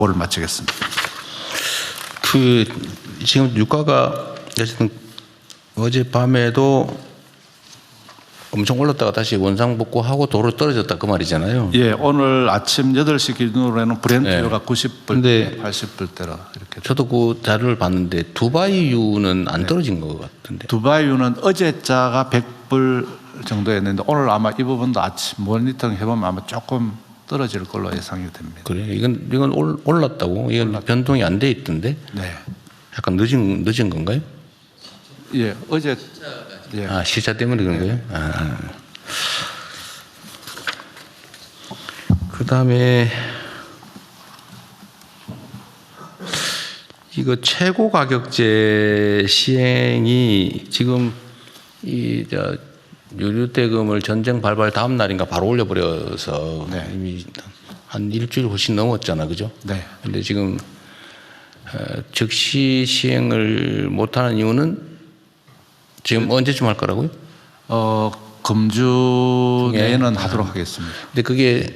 오를 마치겠습니다. 지금 유가가 어쨌든 어젯밤에도 엄청 올랐다가 다시 원상복구하고 도로 떨어졌다 그 말이잖아요. 예, 오늘 아침 8시 기준으로는 브렌트유가 네. 90불대, 80불대라 이렇게. 저도 그 자료를 봤는데 두바이유는 안 떨어진 것 같은데. 두바이유는 어제자가 100불 정도였는데 오늘 아마 이 부분도 아침 모니터링 해보면 아마 조금 떨어질 걸로 예상이 됩니다. 그래요? 이건 올랐다고? 이건 변동이 안 돼 있던데? 네. 약간 늦은 건가요? 예, 어제. 예. 아, 시차 때문에 그런 거예요? 아. 그 다음에 이거 최고 가격제 시행이 지금 유류대금을 전쟁 발발 다음 날인가 바로 올려버려서 네. 이미 한 일주일 훨씬 넘었잖아, 그죠? 네. 근데 지금 즉시 시행을 못하는 이유는 지금 언제쯤 할 거라고요? 금주 내에는 하도록 하겠습니다. 근데 그게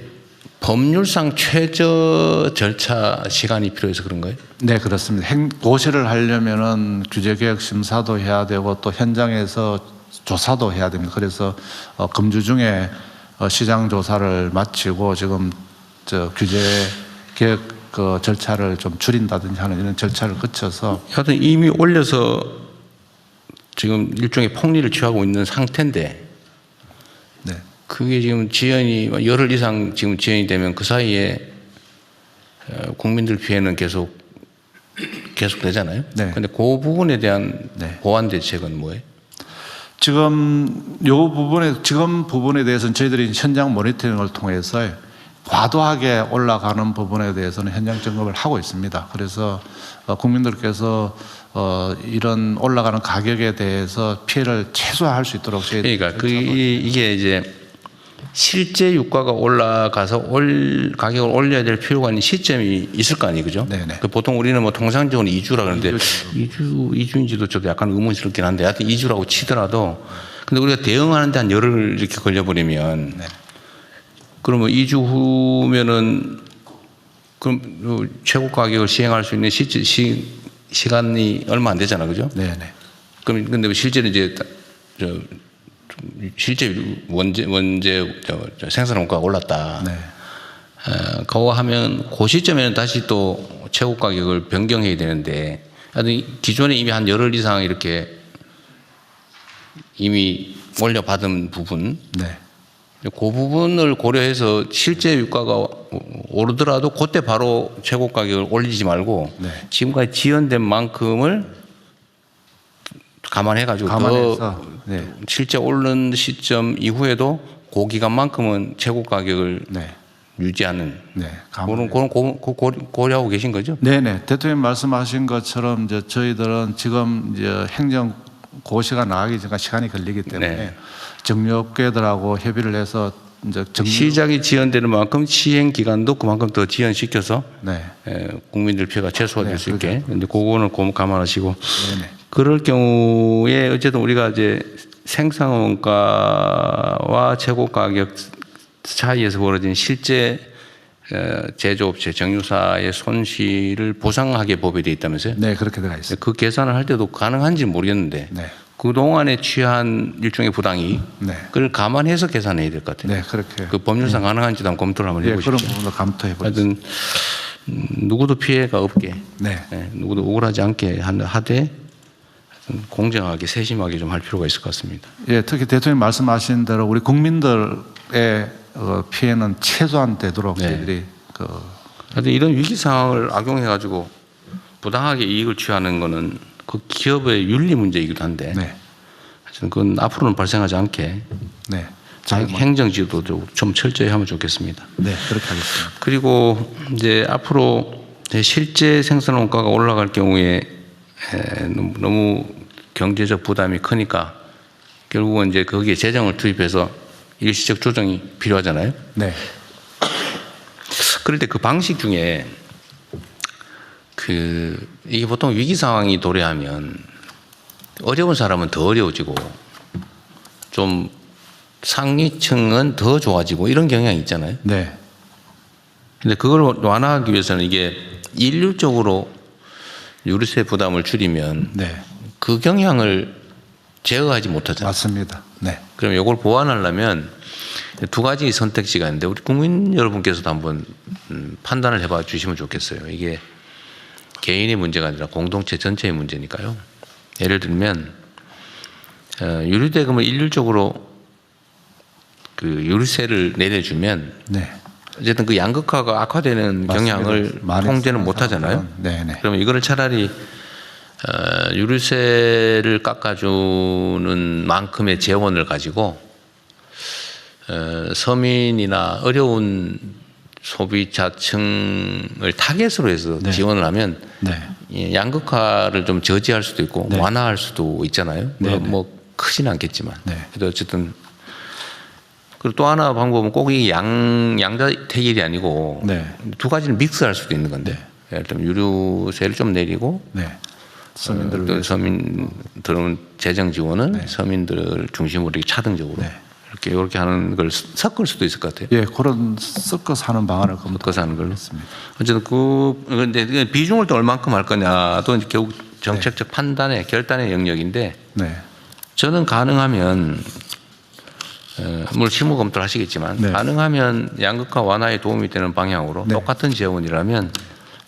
법률상 최저 절차 시간이 필요해서 그런가요? 네, 그렇습니다. 고시를 하려면은 규제개혁 심사도 해야 되고 또 현장에서 조사도 해야 됩니다. 그래서 금주 중에 시장 조사를 마치고 지금 규제개혁 그 절차를 좀 줄인다든지 하는 이런 절차를 거쳐서 하여튼 이미 올려서 지금 일종의 폭리를 취하고 있는 상태인데 네. 그게 지금 지연이 열흘 이상 지금 지연이 되면 그 사이에 국민들 피해는 계속 되잖아요. 네. 근데 그 부분에 대한 네. 보완 대책은 뭐예요? 지금 부분에 대해서는 저희들이 현장 모니터링을 통해서 과도하게 올라가는 부분에 대해서는 현장 점검을 하고 있습니다. 그래서 국민들께서 이런 올라가는 가격에 대해서 피해를 최소화할 수 있도록 그러니까 이게 이제 실제 유가가 올라가서 가격을 올려야 될 필요가 있는 시점이 있을 거 아니에요, 그죠? 네네. 보통 우리는 뭐 통상적으로 2주라 그러는데 2주인지도 저도 약간 의문스럽긴 한데 하여튼 2주라고 치더라도 근데 우리가 대응하는데 한 열흘 이렇게 걸려버리면 네. 그러면 2주 후면은 그럼 최고 가격을 시행할 수 있는 시간이 얼마 안 되잖아, 그죠? 네네. 그럼 근데 실제로 이제 실제 원재 생산 원가가 올랐다. 네. 그거 하면 그 시점에는 다시 또 최고 가격을 변경해야 되는데 기존에 이미 한 열흘 이상 이렇게 이미 올려받은 부분 네. 그 부분을 고려해서 실제 유가가 오르더라도 그때 바로 최고 가격을 올리지 말고 네. 지금까지 지연된 만큼을 감안해가지고 감안해서 네. 실제 오른 시점 이후에도 그 기간만큼은 최고 가격을 네. 유지하는 네. 그런 고려하고 계신 거죠? 네네. 대통령 말씀하신 것처럼 이제 저희들은 지금 이제 행정 고시가 나가기 전까지 시간이 걸리기 때문에 네. 정유업계들하고 협의를 해서 이제 시작이 지연되는 만큼 시행 기간도 그만큼 더 지연시켜서 네. 국민들 피해가 최소화될 네, 수 있게. 근데 그거는 감안하시고. 네네. 그럴 경우에 어쨌든 우리가 이제 생산 원가와 최고 가격 차이에서 벌어진 실제 제조업체 정유사의 손실을 보상하게 법에 되어 있다면서요? 네, 그렇게 들어가 있습니다. 그 계산을 할 때도 가능한지 모르겠는데 네. 그동안에 취한 일종의 부당이 네. 그걸 감안해서 계산해야 될 것 같아요. 네, 그렇게. 그 법률상 가능한지도 한번 검토를 한번 예, 해보십시오. 그런 부분도 감토해 보겠습니다. 하여튼 누구도 피해가 없게 네. 누구도 억울하지 않게 하되 공정하게 세심하게 좀 할 필요가 있을 것 같습니다. 예, 특히 대통령 말씀하신 대로 우리 국민들의 피해는 최소한 되도록 네. 저희들이 하여튼 이런 위기 상황을 악용해 가지고 부당하게 이익을 취하는 거는 그 기업의 윤리 문제이기도 한데 네. 하여튼 그건 앞으로는 발생하지 않게 네. 행정 지도도 좀 철저히 하면 좋겠습니다. 네, 그렇게 하겠습니다. 그리고 이제 앞으로 실제 생산 원가가 올라갈 경우에 너무 경제적 부담이 크니까 결국은 이제 거기에 재정을 투입해서 일시적 조정이 필요하잖아요. 네. 그럴 때 그 방식 중에 이게 보통 위기 상황이 도래하면 어려운 사람은 더 어려워지고 좀 상위층은 더 좋아지고 이런 경향이 있잖아요. 네. 근데 그걸 완화하기 위해서는 이게 일률적으로 유류세 부담을 줄이면 네, 그 경향을 제어하지 못하잖아요. 맞습니다. 네, 그럼 이걸 보완하려면 두 가지 선택지가 있는데 우리 국민 여러분께서도 한번 판단을 해봐 주시면 좋겠어요. 이게 개인의 문제가 아니라 공동체 전체의 문제니까요. 예를 들면 유류대금을 일률적으로 그 유류세를 내려주면 네. 어쨌든 그 양극화가 악화되는 맞습니다. 경향을 많이 통제는 쓰는 못 하잖아요. 사람들은. 네, 네. 그러면 이거를 차라리 유류세를 깎아주는 만큼의 재원을 가지고 서민이나 어려운 소비자층을 타겟으로 해서 네. 지원을 하면 네. 이 양극화를 좀 저지할 수도 있고 네. 완화할 수도 있잖아요. 물론 네, 네. 뭐 크지는 않겠지만. 네. 그래도 어쨌든 그리고 또 하나 방법은 꼭 이 양자택일이 아니고 네. 두 가지를 믹스할 수도 있는 건데 예를 들면 유류세를 좀 내리고 네. 서민들을 또 위해서. 서민들은 재정 지원은 네. 서민들 중심으로 이렇게 차등적으로 네. 이렇게 하는 걸 섞을 수도 있을 것 같아요. 예, 그런 섞어서 하는 방안을 섞어서 하는 걸로. 검토했습니다. 어쨌든 근데 비중을 또 얼만큼 할 거냐도 이제 결국 정책적 판단의 결단의 영역인데 네. 저는 가능하면 물론 실무 검토를 하시겠지만 네. 가능하면 양극화 완화에 도움이 되는 방향으로 네. 똑같은 재원이라면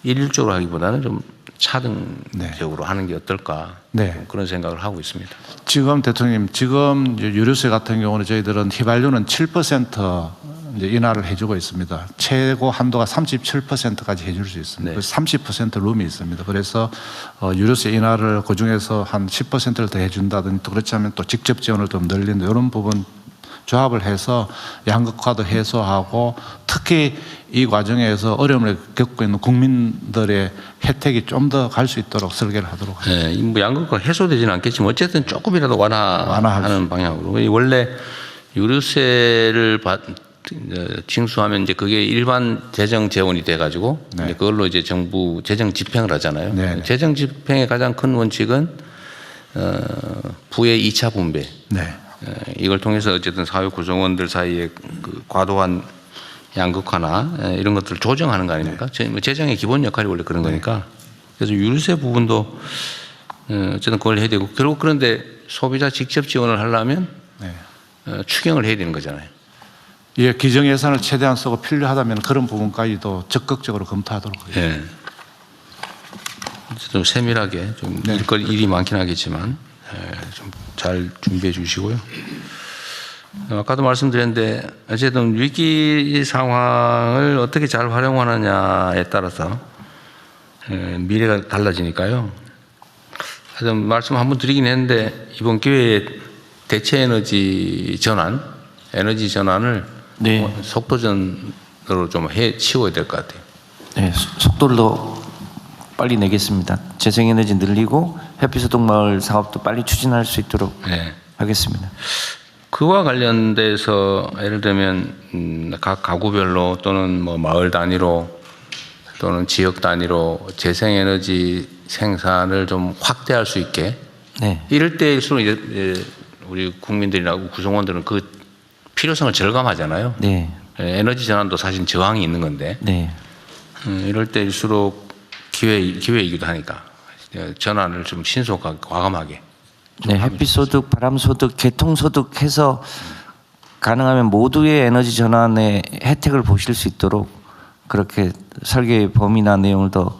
일률적으로 하기보다는 좀 차등적으로 하는 게 어떨까 네. 그런 생각을 하고 있습니다. 지금 대통령님, 지금 이제 유류세 같은 경우는 저희들은 휘발유는 7% 이제 인하를 해주고 있습니다. 최고 한도가 37%까지 해줄 수 있습니다. 네. 그래서 30% 룸이 있습니다. 그래서 유류세 인하를 그 중에서 한 10%를 더 해준다든지 또 그렇지 않으면 또 직접 지원을 좀 늘린다 이런 부분 조합을 해서 양극화도 해소하고 특히 이 과정에서 어려움을 겪고 있는 국민들의 혜택이 좀 더 갈 수 있도록 설계를 하도록 하겠습니다. 네, 뭐 양극화 해소되지는 않겠지만 어쨌든 조금이라도 완화하는 방향으로 원래 유류세를 징수하면 이제 그게 일반 재정 재원이 돼가지고 네. 이제 그걸로 이제 정부 재정 집행을 하잖아요. 네. 재정 집행의 가장 큰 원칙은 부의 2차 분배. 네. 이걸 통해서 어쨌든 사회 구성원들 사이에 그 과도한 양극화나 이런 것들을 조정하는 거 아닙니까? 재정의 기본 역할이 원래 그런 거니까. 그래서 유류세 부분도 어쨌든 그걸 해야 되고 결국 그런데 소비자 직접 지원을 하려면 네. 추경을 해야 되는 거잖아요. 예, 기정 예산을 최대한 쓰고 필요하다면 그런 부분까지도 적극적으로 검토하도록 하겠습니다. 예. 좀 세밀하게 좀 네. 일이 많긴 하겠지만 좀 잘 준비해 주시고요. 아까도 말씀드렸는데 어쨌든 위기 상황을 어떻게 잘 활용하느냐에 따라서 미래가 달라지니까요. 하여튼 말씀 한번 드리긴 했는데 이번 기회에 대체 에너지 전환을 네. 속도전으로 좀 치워야 될 것 같아요. 네, 속도를 더 빨리 내겠습니다. 재생에너지 늘리고 햇빛소득마을 사업도 빨리 추진할 수 있도록 네. 하겠습니다. 그와 관련돼서 예를 들면 각 가구별로 또는 뭐 마을 단위로 또는 지역 단위로 재생에너지 생산을 좀 확대할 수 있게 네, 이럴 때일수록 이제 우리 국민들이나 구성원들은 그 필요성을 절감하잖아요. 네, 에너지 전환도 사실 저항이 있는 건데 네, 이럴 때일수록 기회이기도 하니까 전환을 좀 신속하게 과감하게. 네. 햇빛소득, 바람소득, 개통소득 해서 가능하면 모두의 에너지 전환의 혜택을 보실 수 있도록 그렇게 설계의 범위나 내용을 더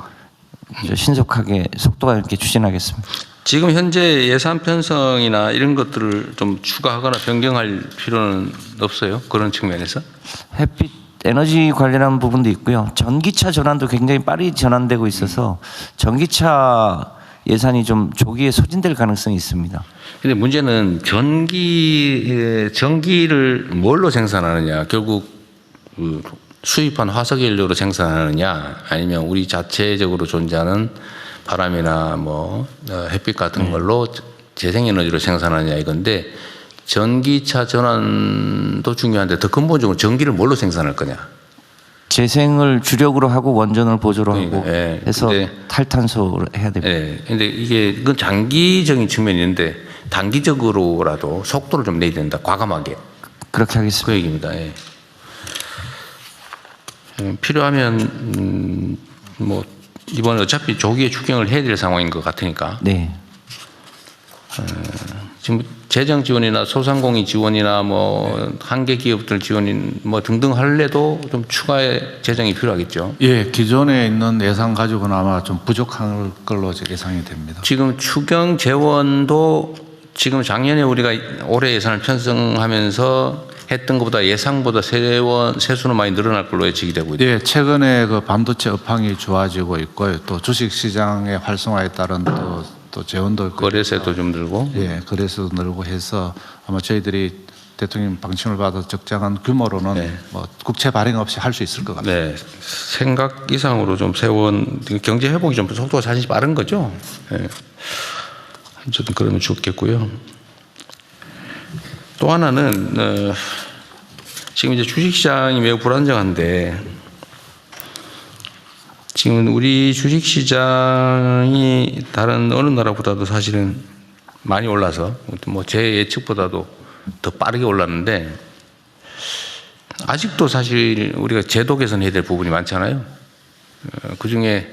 신속하게 속도가 있게 추진하겠습니다. 지금 현재 예산 편성이나 이런 것들을 좀 추가하거나 변경할 필요는 없어요? 그런 측면에서? 햇빛 에너지 관련한 부분도 있고요. 전기차 전환도 굉장히 빠르게 전환되고 있어서 전기차 예산이 좀 조기에 소진될 가능성이 있습니다. 근데 문제는 전기를 뭘로 생산하느냐. 결국 그 수입한 화석연료로 생산하느냐 아니면 우리 자체적으로 존재하는 바람이나 뭐 햇빛 같은 걸로 재생에너지로 생산하느냐 이건데 전기차 전환도 중요한데 더 근본적으로 전기를 뭘로 생산할 거냐. 재생을 주력으로 하고 원전을 보조로 그러니까, 하고 예. 해서 근데- 탈탄소를 해야 됩니다. 예. 근데 이게 그건 장기적인 측면이 있는데 단기적으로라도 속도를 좀 내야 된다. 과감하게. 그렇게 하겠습니다. 그 얘기입니다. 예. 필요하면 뭐 이번에 어차피 조기에 추경을 해야 될 상황인 것 같으니까 네. 지금 재정 지원이나 소상공인 지원이나 뭐 한계 기업들 지원인 뭐 등등 할래도 좀 추가의 재정이 필요하겠죠. 예, 기존에 있는 예산 가지고는 아마 좀 부족한 걸로 예상이 됩니다. 지금 추경 재원도 지금 작년에 우리가 올해 예산을 편성하면서 했던 것보다 예상보다 세수는 많이 늘어날 걸로 예측이 되고 있죠. 예, 최근에 그 반도체 업황이 좋아지고 있고요. 또 주식 시장의 활성화에 따른 또 재원도 있고, 거래세도 좀 늘고. 예, 거래세도 늘고 해서 아마 저희들이 대통령 방침을 받아 적정한 규모로는 네. 뭐 국채 발행 없이 할 수 있을 것 같습니다. 네, 생각 이상으로 좀 세원 경제 회복이 좀 속도가 사실 빠른 거죠. 네. 어쨌든 그러면 좋겠고요. 또 하나는 지금 이제 주식시장이 매우 불안정한데 지금 우리 주식시장이 다른 어느 나라보다도 사실은 많이 올라서 뭐 제 예측보다도 더 빠르게 올랐는데 아직도 사실 우리가 제도 개선해야 될 부분이 많잖아요. 그중에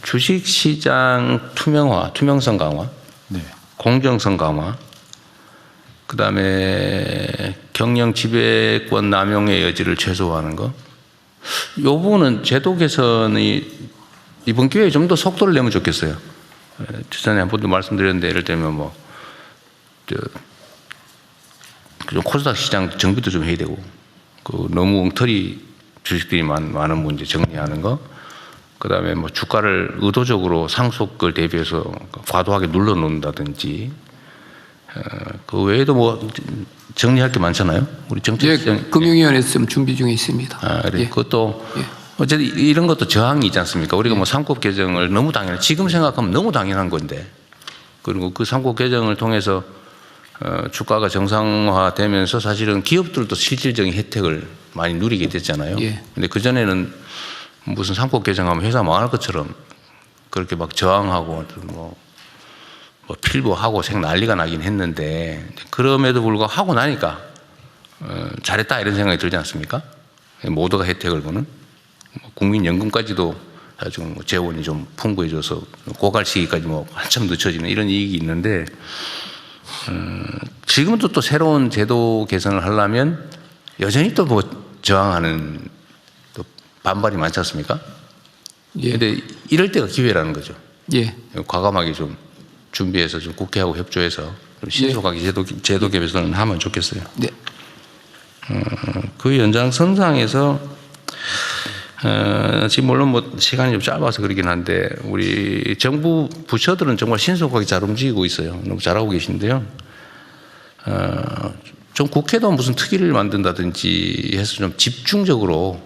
주식시장 투명화, 투명성 강화, 네. 공정성 강화, 그다음에 경영 지배권 남용의 여지를 최소화하는 거. 이 부분은 제도 개선이 이번 기회에 좀 더 속도를 내면 좋겠어요. 전에 한 번도 말씀드렸는데 예를 들면 뭐 코스닥 시장 정비도 좀 해야 되고 그 너무 엉터리 주식들이 많은 문제 정리하는 거. 그다음에 뭐 주가를 의도적으로 상속을 대비해서 과도하게 눌러놓는다든지 그 외에도 뭐 정리할 게 많잖아요. 우리 정책시장. 예, 금융위원회에서 좀 준비 중에 있습니다. 그래. 예. 그것도 예. 어쨌든 이런 것도 저항이 있지 않습니까? 우리가 뭐 상법 개정을 너무 당연한 지금 생각하면 너무 당연한 건데 그리고 그 상법 개정을 통해서 주가가 정상화되면서 사실은 기업들도 실질적인 혜택을 많이 누리게 됐잖아요. 예. 근데 그 전에는 무슨 상법 개정하면 회사 망할 것처럼 그렇게 막 저항하고 뭐 필부하고 생 난리가 나긴 했는데 그럼에도 불구하고 하고 나니까 잘했다 이런 생각이 들지 않습니까? 모두가 혜택을 보는 국민연금까지도 나중 재원이 좀 풍부해져서 고갈 시기까지 뭐 한참 늦춰지는 이런 이익이 있는데 지금도 또 새로운 제도 개선을 하려면 여전히 또 뭐 저항하는 또 반발이 많지 않습니까? 예. 근데 이럴 때가 기회라는 거죠. 예. 과감하게 좀 준비해서 좀 국회하고 협조해서 좀 신속하게 제도 개선을 하면 좋겠어요. 네. 그 연장선상에서 지금 물론 뭐 시간이 좀 짧아서 그러긴 한데 우리 정부 부처들은 정말 신속하게 잘 움직이고 있어요. 너무 잘하고 계신데요. 좀 국회도 무슨 특위를 만든다든지 해서 좀 집중적으로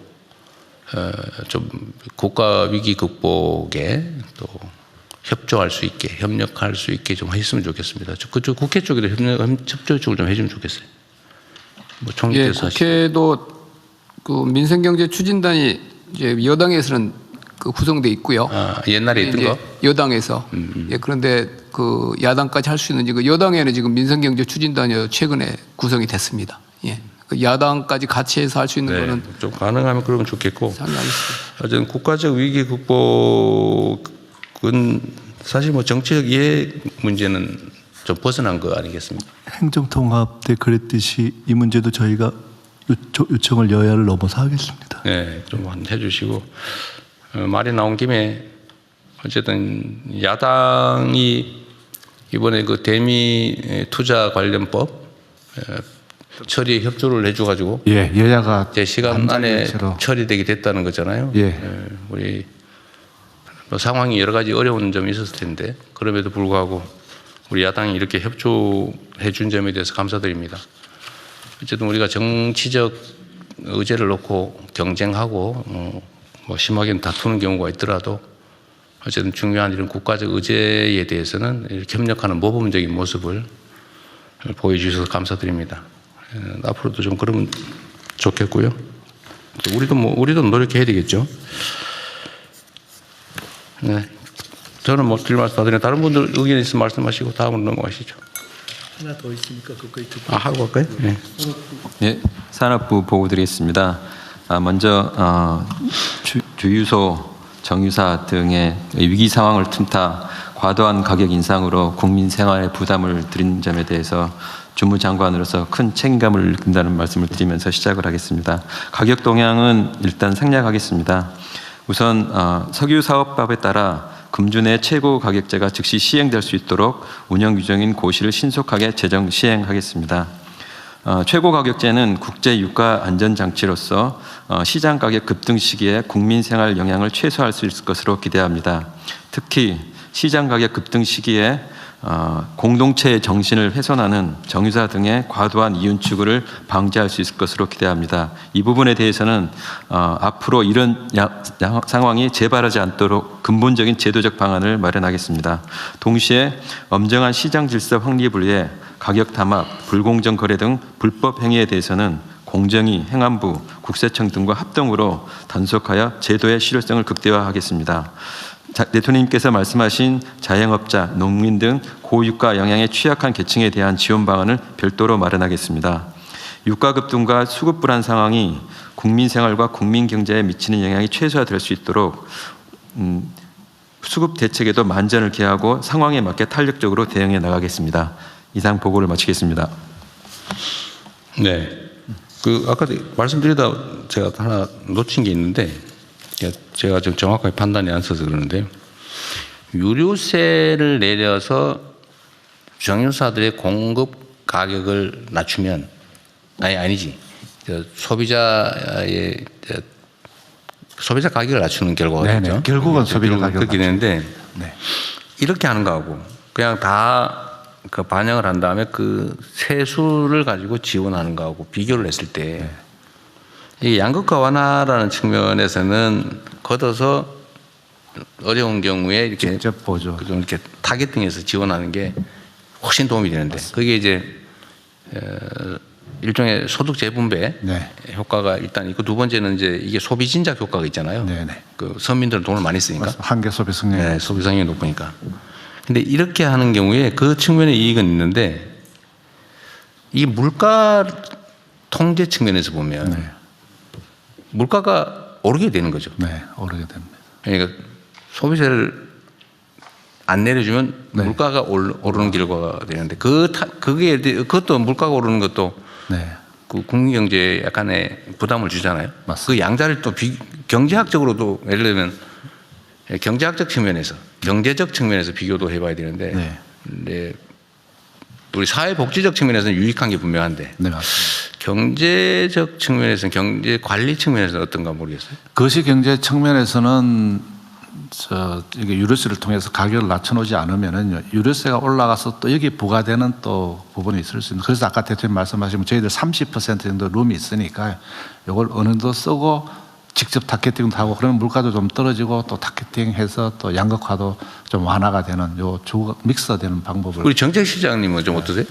좀 국가 위기 극복에 또 협조할 수 있게 협력할 수 있게 좀 했으면 좋겠습니다. 그쪽 국회 쪽에도 협조 쪽을 좀 해주면 좋겠어요. 뭐 예, 총리께서 국회도 그 민생경제 추진단이 이제 여당에서는 그 구성돼 있고요. 옛날에 있던 거? 여당에서. 예, 그런데 그 야당까지 할 수 있는 그 여당에는 지금 민생경제 추진단이 최근에 구성이 됐습니다. 예. 그 야당까지 같이 해서 할 수 있는 거는 좀 가능하면 그러면 좋겠고. 상의하겠습니다. 어쨌든 국가적 위기 극복은 사실 뭐 정치적 이해 문제는 좀 벗어난 거 아니겠습니까? 행정통합 때 그랬듯이 이 문제도 저희가 요청을 여야를 넘어서 하겠습니다. 네, 좀 해주시고 말이 나온 김에 어쨌든 야당이 이번에 그 대미 투자 관련법 처리에 협조를 해줘가지고 예, 여야가 제 시간 안에 반장일체로. 처리되게 됐다는 거잖아요. 예. 우리 뭐 상황이 여러 가지 어려운 점이 있었을 텐데 그럼에도 불구하고 우리 야당이 이렇게 협조해 준 점에 대해서 감사드립니다. 어쨌든 우리가 정치적 의제를 놓고 경쟁하고 뭐 심하게는 다투는 경우가 있더라도 어쨌든 중요한 이런 국가적 의제에 대해서는 이렇게 협력하는 모범적인 모습을 보여주셔서 감사드립니다. 앞으로도 좀 그러면 좋겠고요. 또 우리도 노력해야 되겠죠. 네, 저는 뭐 드릴 말씀 다 드리네. 다른 분들 의견 있으면 말씀하시고 다음으로 넘어가시죠. 하나 더 있으니까 그거까지 듣고. 하고 갈까요? 네. 네, 산업부 보고 드리겠습니다. 먼저 주유소 정유사 등의 위기 상황을 틈타 과도한 가격 인상으로 국민 생활에 부담을 드린 점에 대해서 주무장관으로서 큰 책임감을 느낀다는 말씀을 드리면서 시작을 하겠습니다. 가격 동향은 일단 생략하겠습니다. 우선 석유사업법에 따라 금주 내 최고 가격제가 즉시 시행될 수 있도록 운영 규정인 고시를 신속하게 제정 시행하겠습니다. 최고 가격제는 국제 유가 안전 장치로서 시장 가격 급등 시기에 국민 생활 영향을 최소화할 수 있을 것으로 기대합니다. 특히 시장 가격 급등 시기에 공동체의 정신을 훼손하는 정유사 등의 과도한 이윤 추구를 방지할 수 있을 것으로 기대합니다. 이 부분에 대해서는 앞으로 이런 상황이 재발하지 않도록 근본적인 제도적 방안을 마련하겠습니다. 동시에 엄정한 시장 질서 확립을 위해 가격 담합, 불공정 거래 등 불법 행위에 대해서는 공정위, 행안부, 국세청 등과 합동으로 단속하여 제도의 실효성을 극대화하겠습니다. 대통령님께서 말씀하신 자영업자, 농민 등 고유가 영향에 취약한 계층에 대한 지원 방안을 별도로 마련하겠습니다. 유가 급등과 수급 불안 상황이 국민 생활과 국민 경제에 미치는 영향이 최소화될 수 있도록 수급 대책에도 만전을 기하고 상황에 맞게 탄력적으로 대응해 나가겠습니다. 이상 보고를 마치겠습니다. 네. 아까 말씀드리다 제가 하나 놓친 게 있는데, 제가 좀 정확하게 판단이 안 서서 그러는데요. 유류세를 내려서 정유사들의 공급 가격을 낮추면, 아니지. 소비자 가격을 낮추는 결과가 네네. 되죠. 결국은 소비자 가격을 그렇게 되는데, 네. 이렇게 하는 거하고 그냥 다 반영을 한 다음에 그 세수를 가지고 지원하는 거하고 비교를 했을 때, 이 양극화 완화라는 측면에서는 걷어서 어려운 경우에 이렇게 직접 보죠. 좀 이렇게 타겟팅해서 지원하는 게 훨씬 도움이 되는데, 그게 이제 일종의 소득 재분배 네. 효과가 일단 있고, 두 번째는 이제 이게 소비 진작 효과가 있잖아요. 네네. 그 서민들은 돈을 많이 쓰니까. 한계 소비 성향. 네, 소비 성향이 높으니까. 근데 이렇게 하는 경우에 그 측면의 이익은 있는데, 이 물가 통제 측면에서 보면 네. 물가가 오르게 되는 거죠. 네, 오르게 됩니다. 그러니까 소비세를 안 내려주면 네. 물가가 오르는 결과가 되는데, 그것도 물가가 오르는 것도 네. 그 국민 경제에 약간의 부담을 주잖아요. 맞습니다. 그 양자를 또 경제학적으로도, 예를 들면 경제학적 측면에서, 경제적 측면에서 비교도 해봐야 되는데, 네. 근데 우리 사회복지적 측면에서는 유익한 게 분명한데, 네, 맞습니다. 경제적 측면에서는, 경제 관리 측면에서는 어떤가 모르겠어요. 거시 경제 측면에서는 이게 유류세를 통해서 가격을 낮춰놓지 않으면은 유류세가 올라가서 또 여기 부과되는 또 부분이 있을 수 있는. 그래서 아까 대통령 말씀하시면 저희들 30% 정도 룸이 있으니까 이걸 어느 정도 쓰고 직접 타겟팅도 하고, 그러면 물가도 좀 떨어지고 또 타겟팅해서 또 양극화도 좀 완화가 되는 요 믹서되는 방법을. 우리 정책시장님은 좀 어떠세요?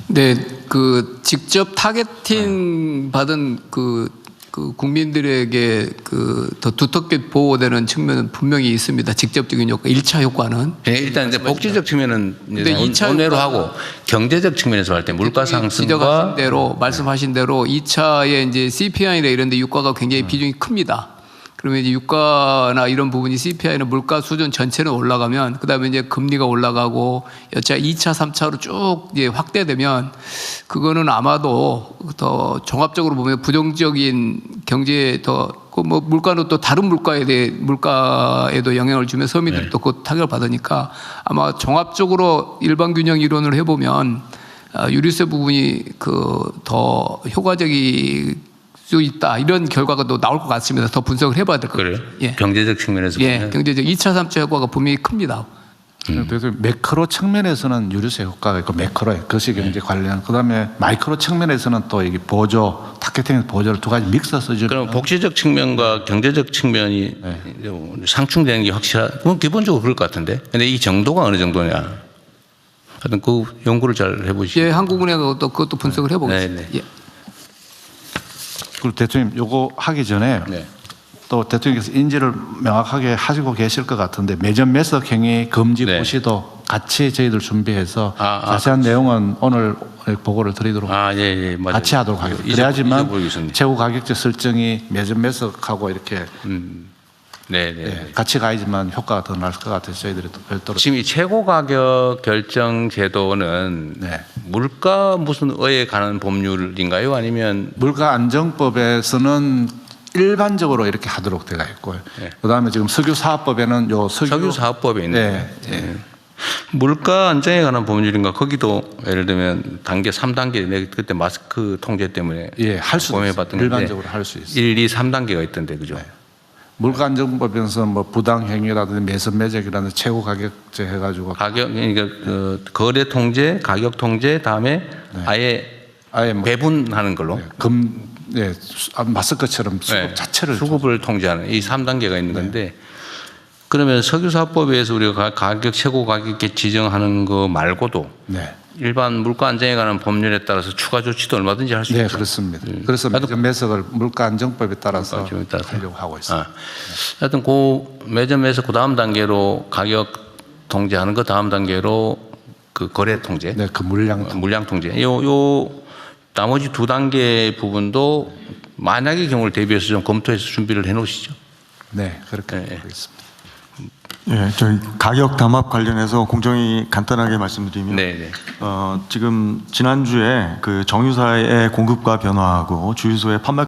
네, 그 직접 타겟팅 받은 그 국민들에게 더 두텁게 보호되는 측면은 분명히 있습니다. 직접적인 효과, 1차 효과는. 일단 이제 복지적 측면은 근데 2차 원외로 하고, 경제적 측면에서 할 때 물가 상승과 말씀하신 대로 2차에 이제 CPI나 이런 데 유가가 굉장히 비중이 큽니다. 그러면 이제 유가나 이런 부분이 CPI나 물가 수준 전체는 올라가면, 그다음에 이제 금리가 올라가고 여차 2차, 3차로 쭉 이제 확대되면, 그거는 아마도 더 종합적으로 보면 부정적인 경제에 뭐 물가는 또 다른 물가에도 영향을 주면 서민들이 또 그 타격을 받으니까, 아마 종합적으로 일반 균형 이론을 해보면 유류세 부분이 더 효과적이 수 있다, 이런 결과가 또 나올 것 같습니다. 더 분석을 해봐야 될 것 같아요. 그래요? 예. 경제적 측면에서 보면. 경제적 2차, 3차 효과가 분명히 큽니다. 그래서 매크로 측면에서는 유류세 효과가 있고, 매크로에 거시 경제 관련, 그다음에 마이크로 측면에서는 또 이게 보조, 타겟팅 보조를 두 가지 믹서 써주는. 그럼 복지적 측면과 경제적 측면이 상충되는 게 그건 기본적으로 그럴 것 같은데. 근데 이 정도가 어느 정도냐? 하여튼 그 연구를 잘 해보시죠. 예, 한국은행하고 또 그것도 분석을 해보겠습니다. 네, 네. 예. 그리고 대통령 요거 하기 전에 또 대통령께서 인지를 명확하게 하시고 계실 것 같은데, 매점 매석 행위 금지 네. 고시도 같이 저희들 준비해서 자세한 내용은 오늘 보고를 드리도록 맞아요. 같이 하도록 하겠습니다. 그래야지만 최고 가격제 설정이 매점 매석하고 이렇게 네네. 예, 같이 가야지만 효과가 더 날 것 같아서 저희들이 또 별도로 지금 이 최고 가격 결정 제도는 네. 물가 무슨 의에 관한 법률인가요? 아니면 물가 안정법에서는 일반적으로 이렇게 하도록 되어 있고요. 네. 그다음에 지금 석유사업법에는 요 석유 석유사업법에 있는 네. 물가 안정에 관한 법률인가? 거기도 예를 들면 단계 3단계 내가 그때 마스크 통제 때문에 예, 할 수도 있어요. 고민해봤던 건데 일반적으로 할 수 있어요. 1, 2, 3단계가 있던데 그죠? 물가 안정법에서 뭐 부당행위라든지 매선매적이라든지 최고 가격제 해가지고 가격 그러니까 그 거래 통제, 가격 통제 다음에 아예 뭐 배분하는 걸로 마스크처럼 수급 네, 자체를 수급을 통제하는 이 3단계가 있는 건데 그러면 석유사업법에서 우리가 가격 최고 가격에 지정하는 거 말고도 네. 일반 물가 안정에 관한 법률에 따라서 추가 조치도 얼마든지 할 수 네, 있죠. 그렇습니다. 그래서 매점 매석을 물가 안정법에 따라서 물가 안정법에 따라서. 하려고 하고 있습니다. 하여튼 그 매점에서 그 다음 단계로 가격 통제하는 거 다음 단계로 그 거래 통제, 네, 그 물량 물량 통제. 요 나머지 두 단계 부분도 만약의 경우를 대비해서 좀 검토해서 준비를 해놓으시죠. 네, 그렇게 네. 하겠습니다. 예, 저희 가격 담합 관련해서 공정히 간단하게 말씀드리면 네. 지금 지난주에 그 정유사의 공급과 변화하고 주유소의 판매